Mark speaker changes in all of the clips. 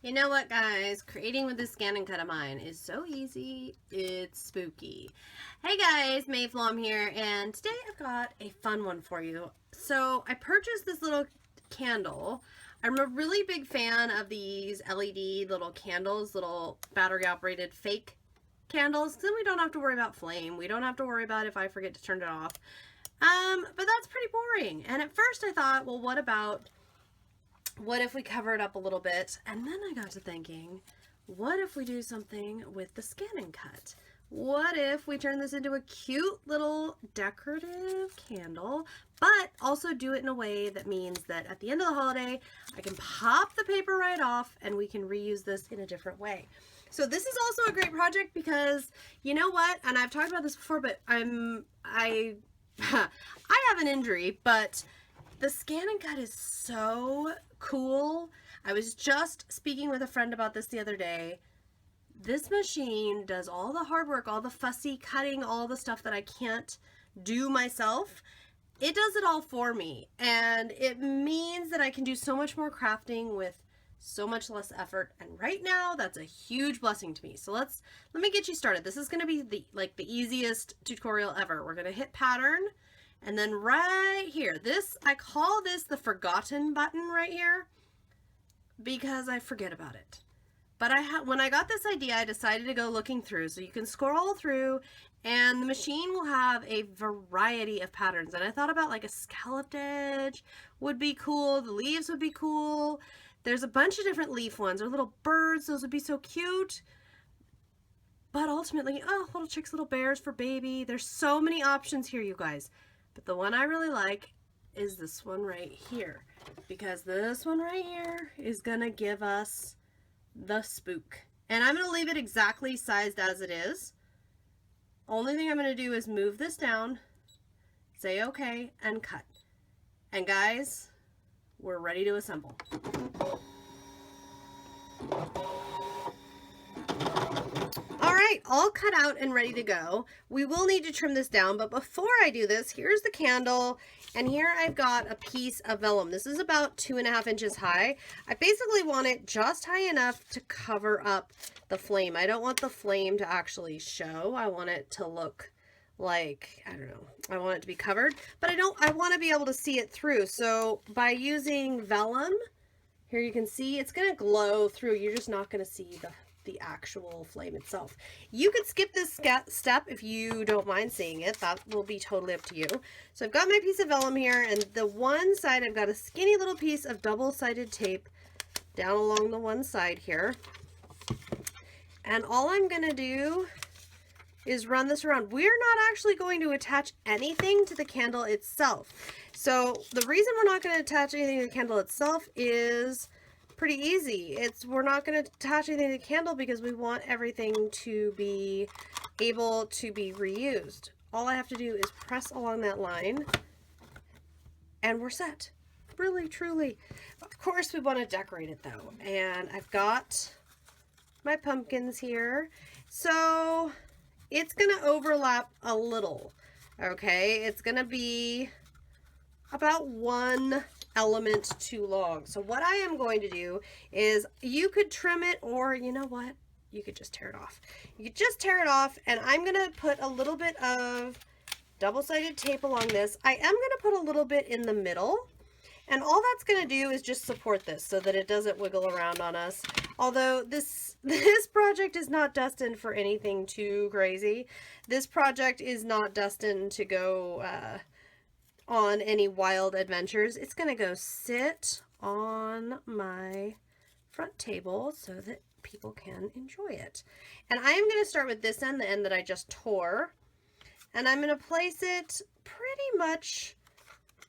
Speaker 1: You know what, guys? Creating with this ScanNCut of mine is so easy, it's spooky. Hey guys, Mayflom here, and today I've got a fun one for you. So I purchased this little candle. I'm a really big fan of these LED little candles, little battery operated fake candles. Then we don't have to worry about flame. We don't have to worry about if I forget to turn it off. But that's pretty boring. And at first I thought, well, what if we cover it up a little bit? And then I got to thinking, what if we do something with the ScanNCut? What if we turn this into a cute little decorative candle, but also do it in a way that means that at the end of the holiday, I can pop the paper right off and we can reuse this in a different way. So this is also a great project because, you know what, and I've talked about this before, but I have an injury, but the ScanNCut is so cool. I was just speaking with a friend about this the other day. This machine does all the hard work, all the fussy cutting, all the stuff that I can't do myself. It does it all for me, and it means that I can do so much more crafting with so much less effort, and right now that's a huge blessing to me. So let me get you started. This is going to be the easiest tutorial ever. We're going to hit pattern. And then right here, I call this the forgotten button right here because I forget about it. But when I got this idea, I decided to go looking through. So you can scroll through and the machine will have a variety of patterns. And I thought about like a scalloped edge would be cool. The leaves would be cool. There's a bunch of different leaf ones or little birds. Those would be so cute. But ultimately, oh, little chicks, little bears for baby. There's so many options here, you guys. But the one I really like is this one right here, because this one right here is going to give us the spook. And I'm going to leave it exactly sized as it is. Only thing I'm going to do is move this down, say okay, and cut. And guys, we're ready to assemble. All cut out and ready to go. We will need to trim this down, but before I do this, here's the candle, and here I've got a piece of vellum. This is about 2.5 inches high. I basically want it just high enough to cover up the flame. I don't want the flame to actually show. I want it to look like, I don't know, I want it to be covered, but I want to be able to see it through. So by using vellum, here you can see it's going to glow through. You're just not going to see the actual flame itself. You could skip this step if you don't mind seeing it. That will be totally up to you. So I've got my piece of vellum here, and the one side I've got a skinny little piece of double-sided tape down along the one side here. And all I'm going to do is run this around. We're not actually going to attach anything to the candle itself. So the reason we're not going to attach anything to the candle itself is pretty easy. We're not going to attach anything to the candle because we want everything to be able to be reused. All I have to do is press along that line and we're set. Really, truly. Of course we want to decorate it though. And I've got my pumpkins here. So it's going to overlap a little. Okay, it's going to be about one element too long. So what I am going to do is, you could trim it, or you know what, you could just tear it off. You could just tear it off, and I'm going to put a little bit of double-sided tape along this. I am going to put a little bit in the middle, and all that's going to do is just support this so that it doesn't wiggle around on us. Although this project is not destined for anything too crazy. This project is not destined to go on any wild adventures. It's going to go sit on my front table so that people can enjoy it. And I am going to start with this end, the end that I just tore, and I'm going to place it pretty much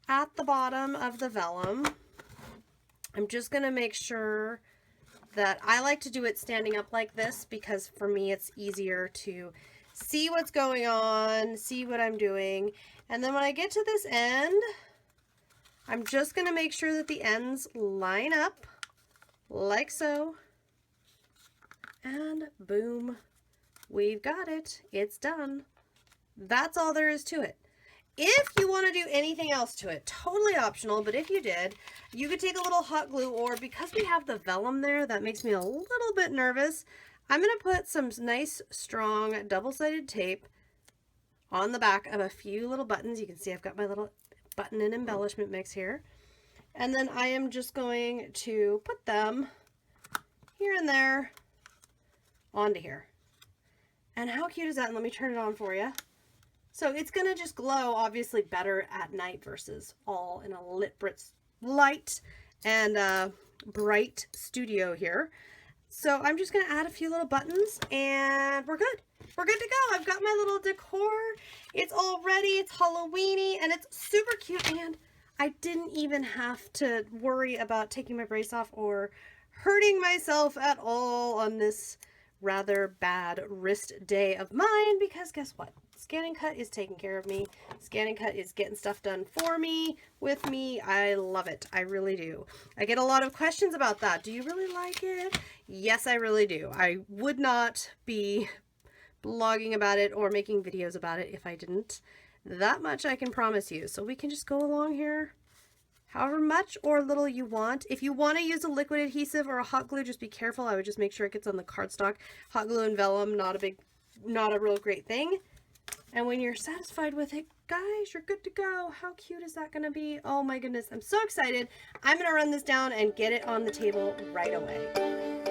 Speaker 1: at the bottom of the vellum. I'm just going to make sure that I like to do it standing up like this because for me it's easier to see what's going on, see what I'm doing. And then when I get to this end, I'm just going to make sure that the ends line up like so. And boom, we've got it. It's done. That's all there is to it. If you want to do anything else to it, totally optional, but if you did, you could take a little hot glue, or because we have the vellum there, that makes me a little bit nervous. I'm going to put some nice, strong, double-sided tape on the back of a few little buttons. You can see I've got my little button and embellishment mix here. And then I am just going to put them here and there onto here. And how cute is that? And let me turn it on for you. So it's going to just glow obviously better at night versus all in a lit light and bright studio here. So I'm just going to add a few little buttons and we're good. We're good to go. I've got my little decor. It's all ready. It's Halloween-y and it's super cute. And I didn't even have to worry about taking my brace off or hurting myself at all on this rather bad wrist day of mine, because guess what? ScanNCut is taking care of me. ScanNCut is getting stuff done for me, with me. I love it. I really do. I get a lot of questions about that. Do you really like it? Yes, I really do. I would not be blogging about it or making videos about it if I didn't. That much I can promise you. So we can just go along here however much or little you want. If you want to use a liquid adhesive or a hot glue, just be careful. I would just make sure it gets on the cardstock. Hot glue and vellum, not a real great thing. And when you're satisfied with it, guys, you're good to go. How cute is that going to be? Oh my goodness, I'm so excited. I'm going to run this down and get it on the table right away.